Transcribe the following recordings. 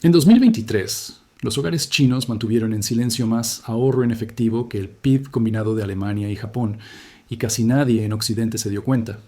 En 2023, los hogares chinos mantuvieron en silencio más ahorro en efectivo que el PIB combinado de Alemania y Japón, y casi nadie en Occidente se dio cuenta.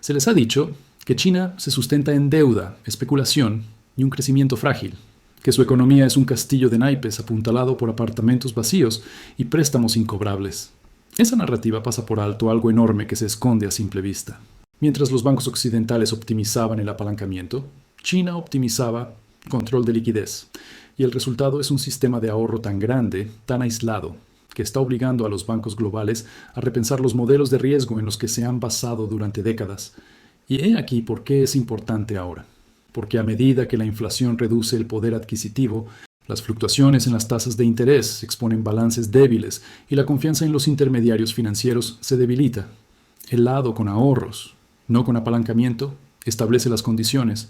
Se les ha dicho que China se sustenta en deuda, especulación y un crecimiento frágil, que su economía es un castillo de naipes apuntalado por apartamentos vacíos y préstamos incobrables. Esa narrativa pasa por alto algo enorme que se esconde a simple vista. Mientras los bancos occidentales optimizaban el apalancamiento, China optimizaba control de liquidez, y el resultado es un sistema de ahorro tan grande, tan aislado, que está obligando a los bancos globales a repensar los modelos de riesgo en los que se han basado durante décadas. Y he aquí por qué es importante ahora. Porque a medida que la inflación reduce el poder adquisitivo, las fluctuaciones en las tasas de interés exponen balances débiles y la confianza en los intermediarios financieros se debilita. El lado con ahorros, no con apalancamiento, establece las condiciones.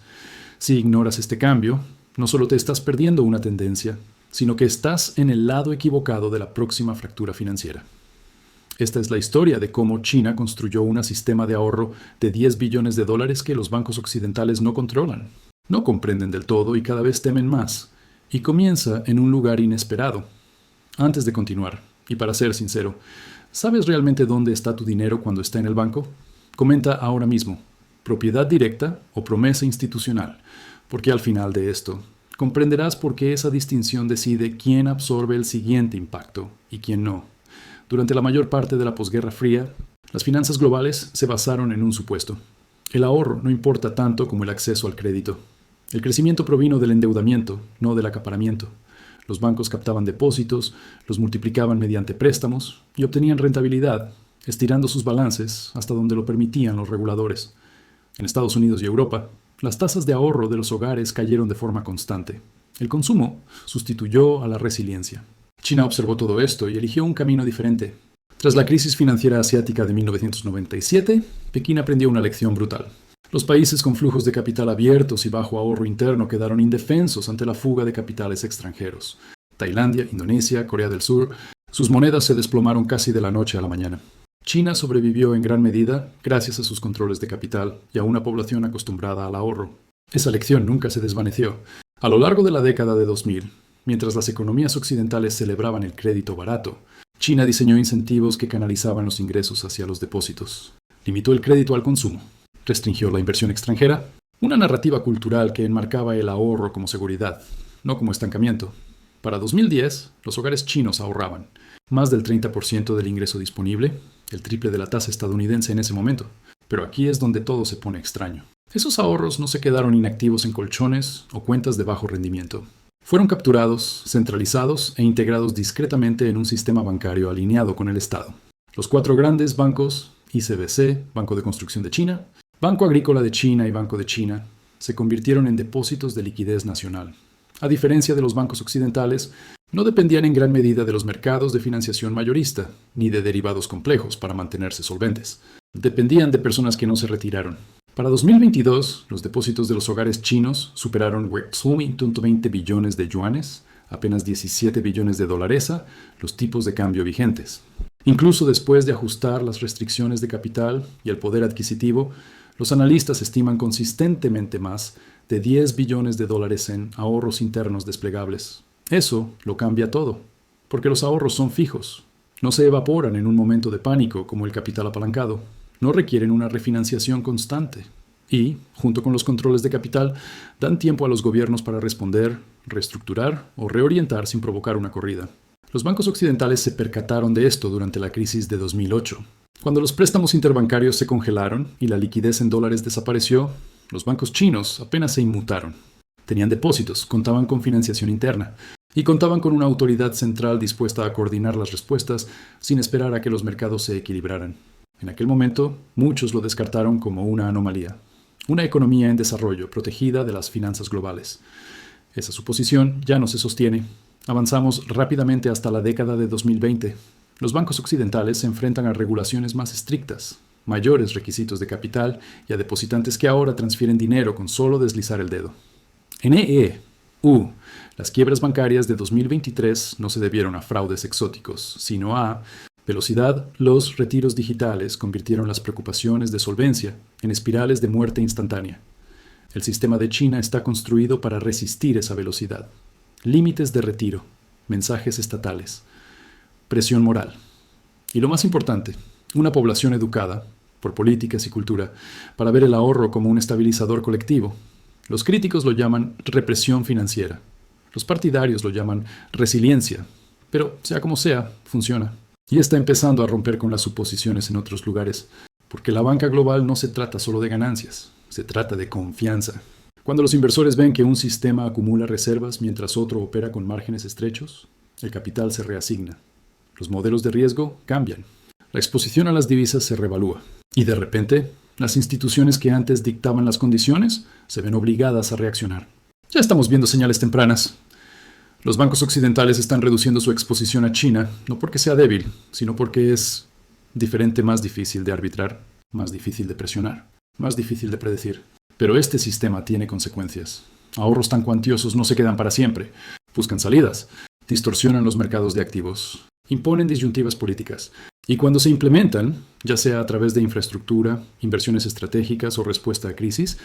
Si ignoras este cambio, no solo te estás perdiendo una tendencia, sino que estás en el lado equivocado de la próxima fractura financiera. Esta es la historia de cómo China construyó un sistema de ahorro de 10 billones de dólares que los bancos occidentales no controlan, no comprenden del todo y cada vez temen más, y comienza en un lugar inesperado. Antes de continuar, y para ser sincero, ¿sabes realmente dónde está tu dinero cuando está en el banco? Comenta ahora mismo, propiedad directa o promesa institucional, porque al final de esto, comprenderás por qué esa distinción decide quién absorbe el siguiente impacto y quién no. Durante la mayor parte de la posguerra fría, las finanzas globales se basaron en un supuesto. El ahorro no importa tanto como el acceso al crédito. El crecimiento provino del endeudamiento, no del acaparamiento. Los bancos captaban depósitos, los multiplicaban mediante préstamos y obtenían rentabilidad, estirando sus balances hasta donde lo permitían los reguladores. En Estados Unidos y Europa, las tasas de ahorro de los hogares cayeron de forma constante. El consumo sustituyó a la resiliencia. China observó todo esto y eligió un camino diferente. Tras la crisis financiera asiática de 1997, Pekín aprendió una lección brutal. Los países con flujos de capital abiertos y bajo ahorro interno quedaron indefensos ante la fuga de capitales extranjeros. Tailandia, Indonesia, Corea del Sur, sus monedas se desplomaron casi de la noche a la mañana. China sobrevivió en gran medida gracias a sus controles de capital y a una población acostumbrada al ahorro. Esa lección nunca se desvaneció. A lo largo de la década de 2000, mientras las economías occidentales celebraban el crédito barato, China diseñó incentivos que canalizaban los ingresos hacia los depósitos. Limitó el crédito al consumo. Restringió la inversión extranjera. Una narrativa cultural que enmarcaba el ahorro como seguridad, no como estancamiento. Para 2010, los hogares chinos ahorraban más del 30% del ingreso disponible, el triple de la tasa estadounidense en ese momento. Pero aquí es donde todo se pone extraño. Esos ahorros no se quedaron inactivos en colchones o cuentas de bajo rendimiento. Fueron capturados, centralizados e integrados discretamente en un sistema bancario alineado con el Estado. Los cuatro grandes bancos, ICBC, Banco de Construcción de China, Banco Agrícola de China y Banco de China, se convirtieron en depósitos de liquidez nacional. A diferencia de los bancos occidentales, no dependían en gran medida de los mercados de financiación mayorista, ni de derivados complejos para mantenerse solventes. Dependían de personas que no se retiraron. Para 2022, los depósitos de los hogares chinos superaron 20 billones de yuanes, apenas 17 billones de dolaresa, los tipos de cambio vigentes. Incluso después de ajustar las restricciones de capital y el poder adquisitivo, los analistas estiman consistentemente más de 10 billones de dólares en ahorros internos desplegables. Eso lo cambia todo, porque los ahorros son fijos. No se evaporan en un momento de pánico como el capital apalancado. No requieren una refinanciación constante. Y, junto con los controles de capital, dan tiempo a los gobiernos para responder, reestructurar o reorientar sin provocar una corrida. Los bancos occidentales se percataron de esto durante la crisis de 2008. Cuando los préstamos interbancarios se congelaron y la liquidez en dólares desapareció, los bancos chinos apenas se inmutaron. Tenían depósitos, contaban con financiación interna y contaban con una autoridad central dispuesta a coordinar las respuestas sin esperar a que los mercados se equilibraran. En aquel momento, muchos lo descartaron como una anomalía, una economía en desarrollo protegida de las finanzas globales. Esa suposición ya no se sostiene. Avanzamos rápidamente hasta la década de 2020. Los bancos occidentales se enfrentan a regulaciones más estrictas, mayores requisitos de capital y a depositantes que ahora transfieren dinero con solo deslizar el dedo. En las quiebras bancarias de 2023 no se debieron a fraudes exóticos, sino a velocidad. Los retiros digitales convirtieron las preocupaciones de solvencia en espirales de muerte instantánea. El sistema de China está construido para resistir esa velocidad. Límites de retiro, mensajes estatales, presión moral. Y lo más importante, una población educada, por políticas y cultura, para ver el ahorro como un estabilizador colectivo. Los críticos lo llaman represión financiera. Los partidarios lo llaman resiliencia. Pero, sea como sea, funciona. Y está empezando a romper con las suposiciones en otros lugares, porque la banca global no se trata solo de ganancias, se trata de confianza. Cuando los inversores ven que un sistema acumula reservas mientras otro opera con márgenes estrechos, el capital se reasigna. Los modelos de riesgo cambian. La exposición a las divisas se revalúa. Y de repente, las instituciones que antes dictaban las condiciones se ven obligadas a reaccionar. Ya estamos viendo señales tempranas. Los bancos occidentales están reduciendo su exposición a China, no porque sea débil, sino porque es diferente, más difícil de arbitrar, más difícil de presionar, más difícil de predecir. Pero este sistema tiene consecuencias. Ahorros tan cuantiosos no se quedan para siempre. Buscan salidas, distorsionan los mercados de activos, imponen disyuntivas políticas. Y cuando se implementan, ya sea a través de infraestructura, inversiones estratégicas o respuesta a crisis,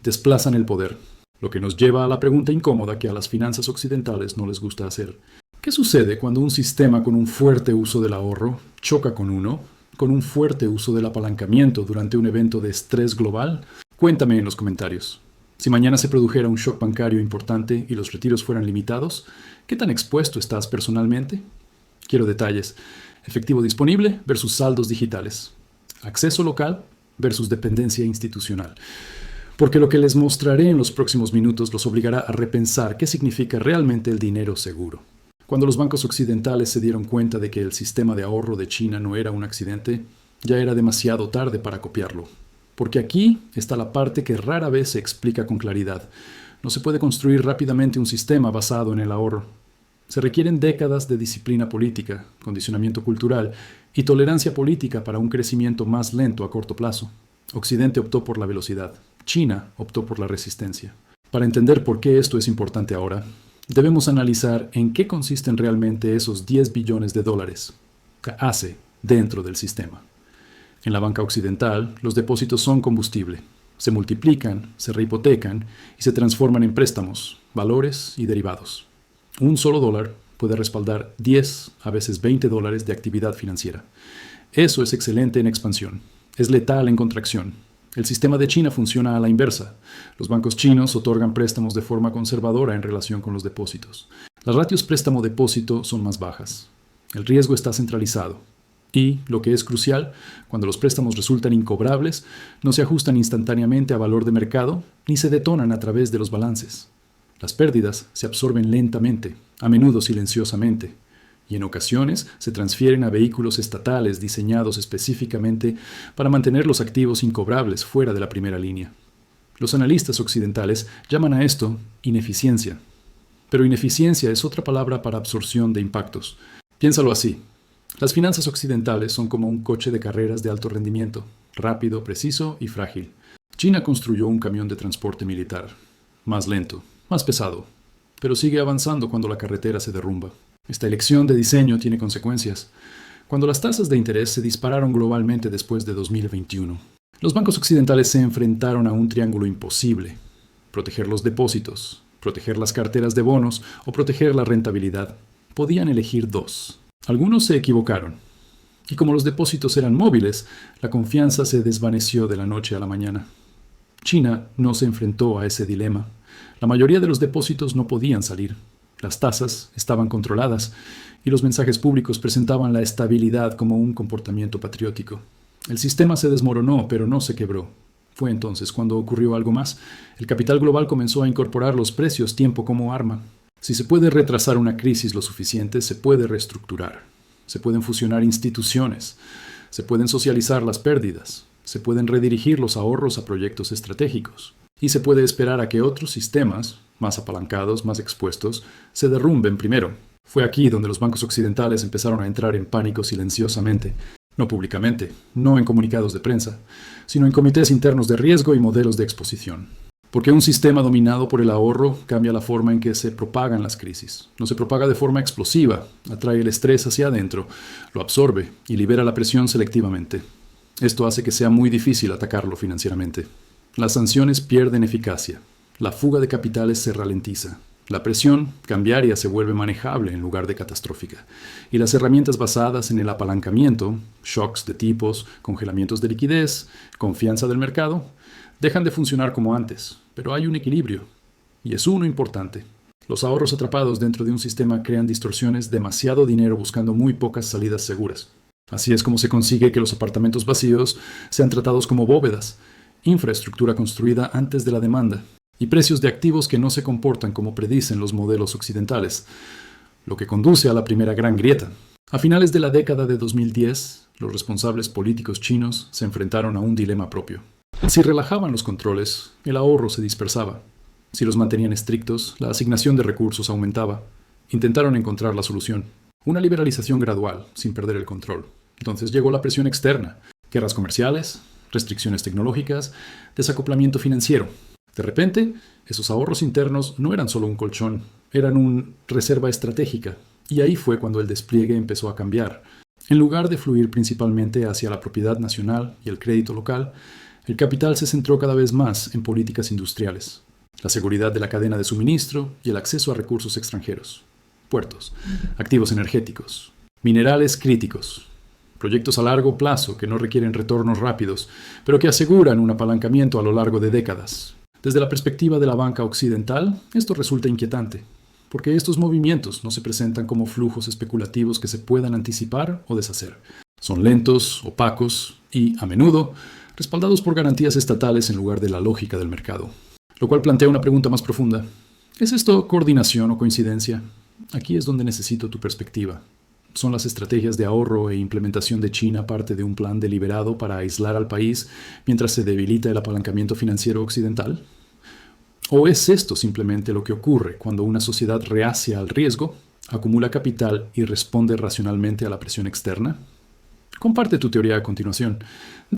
desplazan el poder. Lo que nos lleva a la pregunta incómoda que a las finanzas occidentales no les gusta hacer. ¿Qué sucede cuando un sistema con un fuerte uso del ahorro choca con uno, con un fuerte uso del apalancamiento durante un evento de estrés global? Cuéntame en los comentarios. Si mañana se produjera un shock bancario importante y los retiros fueran limitados, ¿qué tan expuesto estás personalmente? Quiero detalles. Efectivo disponible versus saldos digitales. Acceso local versus dependencia institucional. Porque lo que les mostraré en los próximos minutos los obligará a repensar qué significa realmente el dinero seguro. Cuando los bancos occidentales se dieron cuenta de que el sistema de ahorro de China no era un accidente, ya era demasiado tarde para copiarlo. Porque aquí está la parte que rara vez se explica con claridad. No se puede construir rápidamente un sistema basado en el ahorro. Se requieren décadas de disciplina política, condicionamiento cultural y tolerancia política para un crecimiento más lento a corto plazo. Occidente optó por la velocidad. China optó por la resistencia. Para entender por qué esto es importante ahora, debemos analizar en qué consisten realmente esos 10 billones de dólares que hace dentro del sistema. En la banca occidental, los depósitos son combustible. Se multiplican, se rehipotecan y se transforman en préstamos, valores y derivados. Un solo dólar puede respaldar 10, a veces 20 dólares de actividad financiera. Eso es excelente en expansión. Es letal en contracción. El sistema de China funciona a la inversa. Los bancos chinos otorgan préstamos de forma conservadora en relación con los depósitos. Las ratios préstamo-depósito son más bajas. El riesgo está centralizado. Y, lo que es crucial, cuando los préstamos resultan incobrables, no se ajustan instantáneamente a valor de mercado ni se detonan a través de los balances. Las pérdidas se absorben lentamente, a menudo silenciosamente, y en ocasiones se transfieren a vehículos estatales diseñados específicamente para mantener los activos incobrables fuera de la primera línea. Los analistas occidentales llaman a esto ineficiencia. Pero ineficiencia es otra palabra para absorción de impactos. Piénsalo así. Las finanzas occidentales son como un coche de carreras de alto rendimiento, rápido, preciso y frágil. China construyó un camión de transporte militar, más lento, más pesado, pero sigue avanzando cuando la carretera se derrumba. Esta elección de diseño tiene consecuencias. Cuando las tasas de interés se dispararon globalmente después de 2021, los bancos occidentales se enfrentaron a un triángulo imposible: proteger los depósitos, proteger las carteras de bonos o proteger la rentabilidad. Podían elegir dos. Algunos se equivocaron. Y como los depósitos eran móviles, la confianza se desvaneció de la noche a la mañana. China no se enfrentó a ese dilema. La mayoría de los depósitos no podían salir. Las tasas estaban controladas y los mensajes públicos presentaban la estabilidad como un comportamiento patriótico. El sistema se desmoronó, pero no se quebró. Fue entonces cuando ocurrió algo más. El capital global comenzó a incorporar los precios tiempo como arma. Si se puede retrasar una crisis lo suficiente, se puede reestructurar. Se pueden fusionar instituciones. Se pueden socializar las pérdidas. Se pueden redirigir los ahorros a proyectos estratégicos. Y se puede esperar a que otros sistemas, más apalancados, más expuestos, se derrumben primero. Fue aquí donde los bancos occidentales empezaron a entrar en pánico silenciosamente. No públicamente, no en comunicados de prensa, sino en comités internos de riesgo y modelos de exposición. Porque un sistema dominado por el ahorro cambia la forma en que se propagan las crisis. No se propaga de forma explosiva, atrae el estrés hacia adentro, lo absorbe y libera la presión selectivamente. Esto hace que sea muy difícil atacarlo financieramente. Las sanciones pierden eficacia. La fuga de capitales se ralentiza. La presión cambiaria se vuelve manejable en lugar de catastrófica. Y las herramientas basadas en el apalancamiento, shocks de tipos, congelamientos de liquidez, confianza del mercado, dejan de funcionar como antes. Pero hay un equilibrio. Y es uno importante. Los ahorros atrapados dentro de un sistema crean distorsiones, demasiado dinero buscando muy pocas salidas seguras. Así es como se consigue que los apartamentos vacíos sean tratados como bóvedas, infraestructura construida antes de la demanda, y precios de activos que no se comportan como predicen los modelos occidentales, lo que conduce a la primera gran grieta. A finales de la década de 2010, los responsables políticos chinos se enfrentaron a un dilema propio. Si relajaban los controles, el ahorro se dispersaba. Si los mantenían estrictos, la asignación de recursos aumentaba. Intentaron encontrar la solución. Una liberalización gradual, sin perder el control. Entonces llegó la presión externa, guerras comerciales, restricciones tecnológicas, desacoplamiento financiero. De repente, esos ahorros internos no eran solo un colchón, eran una reserva estratégica. Y ahí fue cuando el despliegue empezó a cambiar. En lugar de fluir principalmente hacia la propiedad nacional y el crédito local, el capital se centró cada vez más en políticas industriales. La seguridad de la cadena de suministro y el acceso a recursos extranjeros. Puertos, activos energéticos, minerales críticos, proyectos a largo plazo que no requieren retornos rápidos, pero que aseguran un apalancamiento a lo largo de décadas. Desde la perspectiva de la banca occidental, esto resulta inquietante, porque estos movimientos no se presentan como flujos especulativos que se puedan anticipar o deshacer. Son lentos, opacos y, a menudo, respaldados por garantías estatales en lugar de la lógica del mercado. Lo cual plantea una pregunta más profunda. ¿Es esto coordinación o coincidencia? Aquí es donde necesito tu perspectiva. ¿Son las estrategias de ahorro e implementación de China parte de un plan deliberado para aislar al país mientras se debilita el apalancamiento financiero occidental? ¿O es esto simplemente lo que ocurre cuando una sociedad reacia al riesgo, acumula capital y responde racionalmente a la presión externa? Comparte tu teoría a continuación.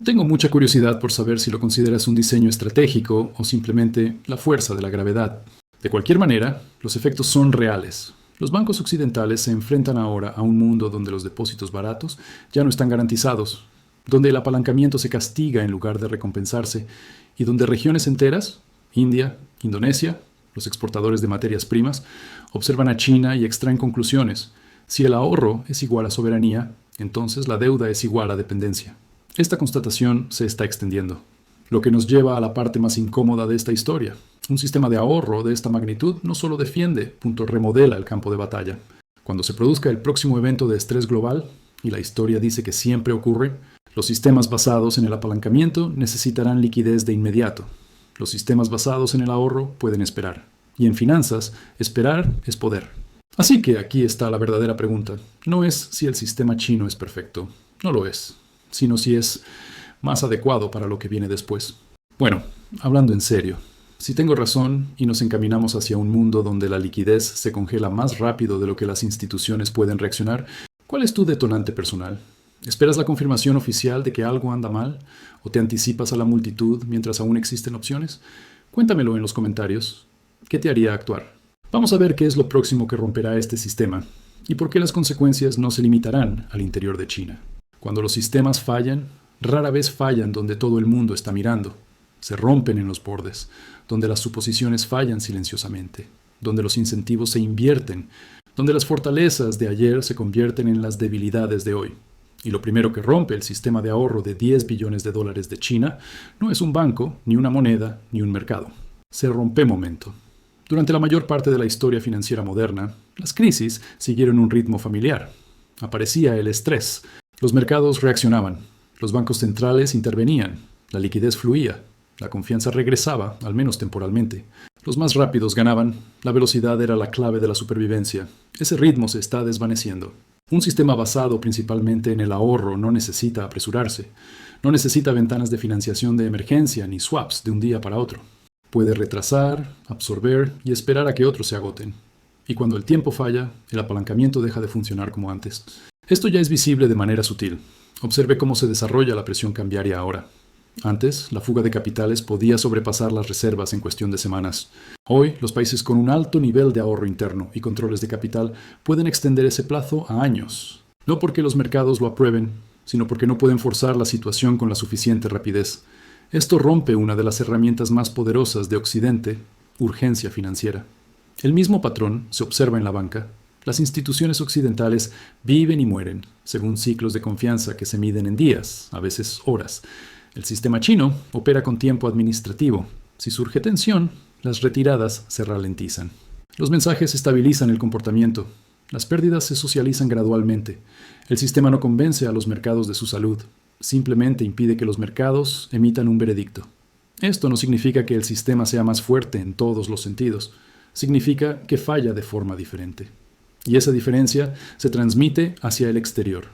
Tengo mucha curiosidad por saber si lo consideras un diseño estratégico o simplemente la fuerza de la gravedad. De cualquier manera, los efectos son reales. Los bancos occidentales se enfrentan ahora a un mundo donde los depósitos baratos ya no están garantizados, donde el apalancamiento se castiga en lugar de recompensarse y donde regiones enteras, India, Indonesia, los exportadores de materias primas, observan a China y extraen conclusiones. Si el ahorro es igual a soberanía, entonces la deuda es igual a dependencia. Esta constatación se está extendiendo, lo que nos lleva a la parte más incómoda de esta historia. Un sistema de ahorro de esta magnitud no solo defiende, remodela el campo de batalla. Cuando se produzca el próximo evento de estrés global, y la historia dice que siempre ocurre, los sistemas basados en el apalancamiento necesitarán liquidez de inmediato. Los sistemas basados en el ahorro pueden esperar. Y en finanzas, esperar es poder. Así que aquí está la verdadera pregunta. No es si el sistema chino es perfecto, no lo es, sino si es más adecuado para lo que viene después. Bueno, hablando en serio, si tengo razón y nos encaminamos hacia un mundo donde la liquidez se congela más rápido de lo que las instituciones pueden reaccionar, ¿cuál es tu detonante personal? ¿Esperas la confirmación oficial de que algo anda mal? ¿O te anticipas a la multitud mientras aún existen opciones? Cuéntamelo en los comentarios. ¿Qué te haría actuar? Vamos a ver qué es lo próximo que romperá este sistema y por qué las consecuencias no se limitarán al interior de China. Cuando los sistemas fallan, rara vez fallan donde todo el mundo está mirando. Se rompen en los bordes, donde las suposiciones fallan silenciosamente, donde los incentivos se invierten, donde las fortalezas de ayer se convierten en las debilidades de hoy. Y lo primero que rompe el sistema de ahorro de 10 billones de dólares de China no es un banco, ni una moneda, ni un mercado. Se rompe momento. Durante la mayor parte de la historia financiera moderna, las crisis siguieron un ritmo familiar. Aparecía el estrés. Los mercados reaccionaban. Los bancos centrales intervenían. La liquidez fluía. La confianza regresaba, al menos temporalmente. Los más rápidos ganaban. La velocidad era la clave de la supervivencia. Ese ritmo se está desvaneciendo. Un sistema basado principalmente en el ahorro no necesita apresurarse. No necesita ventanas de financiación de emergencia ni swaps de un día para otro. Puede retrasar, absorber y esperar a que otros se agoten. Y cuando el tiempo falla, el apalancamiento deja de funcionar como antes. Esto ya es visible de manera sutil. Observe cómo se desarrolla la presión cambiaria ahora. Antes, la fuga de capitales podía sobrepasar las reservas en cuestión de semanas. Hoy, los países con un alto nivel de ahorro interno y controles de capital pueden extender ese plazo a años. No porque los mercados lo aprueben, sino porque no pueden forzar la situación con la suficiente rapidez. Esto rompe una de las herramientas más poderosas de Occidente, urgencia financiera. El mismo patrón se observa en la banca. Las instituciones occidentales viven y mueren, según ciclos de confianza que se miden en días, a veces horas. El sistema chino opera con tiempo administrativo. Si surge tensión, las retiradas se ralentizan. Los mensajes estabilizan el comportamiento. Las pérdidas se socializan gradualmente. El sistema no convence a los mercados de su salud. Simplemente impide que los mercados emitan un veredicto. Esto no significa que el sistema sea más fuerte en todos los sentidos. Significa que falla de forma diferente. Y esa diferencia se transmite hacia el exterior.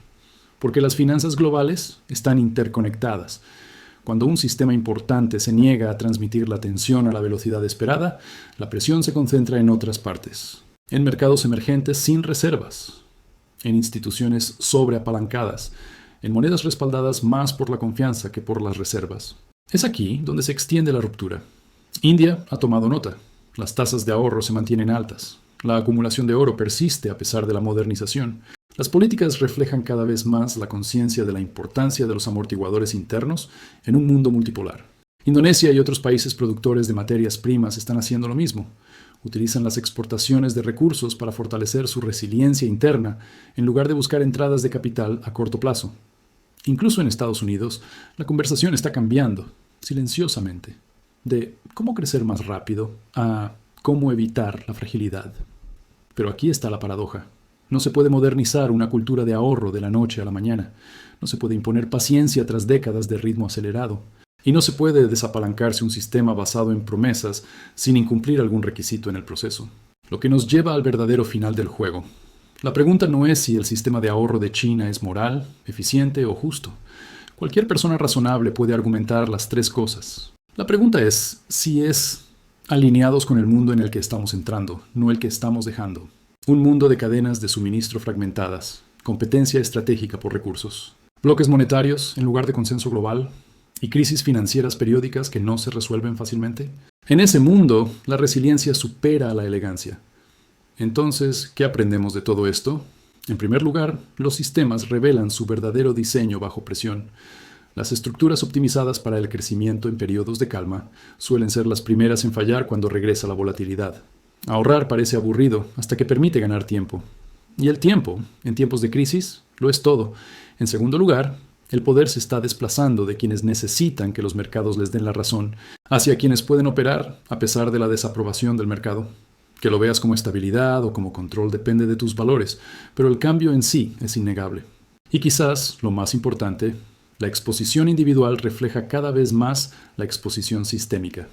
Porque las finanzas globales están interconectadas. Cuando un sistema importante se niega a transmitir la tensión a la velocidad esperada, la presión se concentra en otras partes. En mercados emergentes sin reservas, en instituciones sobreapalancadas, en monedas respaldadas más por la confianza que por las reservas. Es aquí donde se extiende la ruptura. India ha tomado nota. Las tasas de ahorro se mantienen altas. La acumulación de oro persiste a pesar de la modernización. Las políticas reflejan cada vez más la conciencia de la importancia de los amortiguadores internos en un mundo multipolar. Indonesia y otros países productores de materias primas están haciendo lo mismo. Utilizan las exportaciones de recursos para fortalecer su resiliencia interna en lugar de buscar entradas de capital a corto plazo. Incluso en Estados Unidos, la conversación está cambiando, silenciosamente, de cómo crecer más rápido a cómo evitar la fragilidad. Pero aquí está la paradoja. No se puede modernizar una cultura de ahorro de la noche a la mañana. No se puede imponer paciencia tras décadas de ritmo acelerado. Y no se puede desapalancarse un sistema basado en promesas sin incumplir algún requisito en el proceso. Lo que nos lleva al verdadero final del juego. La pregunta no es si el sistema de ahorro de China es moral, eficiente o justo. Cualquier persona razonable puede argumentar las tres cosas. La pregunta es si es alineados con el mundo en el que estamos entrando, no el que estamos dejando. Un mundo de cadenas de suministro fragmentadas, competencia estratégica por recursos, bloques monetarios en lugar de consenso global y crisis financieras periódicas que no se resuelven fácilmente. En ese mundo, la resiliencia supera a la elegancia. Entonces, ¿qué aprendemos de todo esto? En primer lugar, los sistemas revelan su verdadero diseño bajo presión. Las estructuras optimizadas para el crecimiento en periodos de calma suelen ser las primeras en fallar cuando regresa la volatilidad. Ahorrar parece aburrido hasta que permite ganar tiempo. Y el tiempo, en tiempos de crisis, lo es todo. En segundo lugar, el poder se está desplazando de quienes necesitan que los mercados les den la razón hacia quienes pueden operar a pesar de la desaprobación del mercado. Que lo veas como estabilidad o como control depende de tus valores, pero el cambio en sí es innegable. Y quizás, lo más importante, la exposición individual refleja cada vez más la exposición sistémica.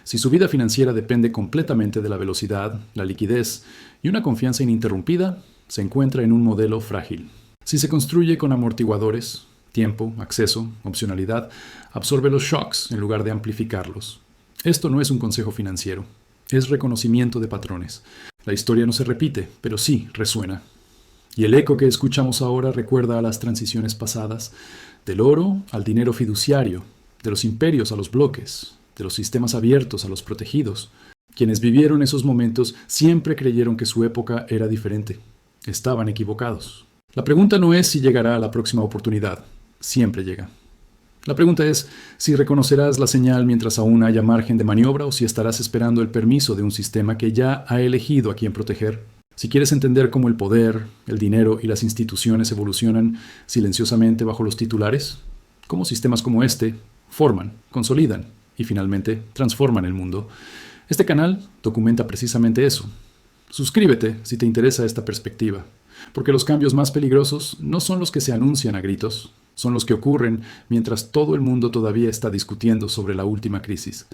Si su vida financiera depende completamente de la velocidad, la liquidez y una confianza ininterrumpida, se encuentra en un modelo frágil. Si se construye con amortiguadores, tiempo, acceso, opcionalidad, absorbe los shocks en lugar de amplificarlos. Esto no es un consejo financiero, es reconocimiento de patrones. La historia no se repite, pero sí resuena. Y el eco que escuchamos ahora recuerda a las transiciones pasadas, del oro al dinero fiduciario, de los imperios a los bloques, de los sistemas abiertos a los protegidos. Quienes vivieron esos momentos siempre creyeron que su época era diferente. Estaban equivocados. La pregunta no es si llegará la próxima oportunidad. Siempre llega. La pregunta es si reconocerás la señal mientras aún haya margen de maniobra o si estarás esperando el permiso de un sistema que ya ha elegido a quién proteger. Si quieres entender cómo el poder, el dinero y las instituciones evolucionan silenciosamente bajo los titulares, cómo sistemas como este forman, consolidan y finalmente transforman el mundo, este canal documenta precisamente eso. Suscríbete si te interesa esta perspectiva, porque los cambios más peligrosos no son los que se anuncian a gritos, son los que ocurren mientras todo el mundo todavía está discutiendo sobre la última crisis.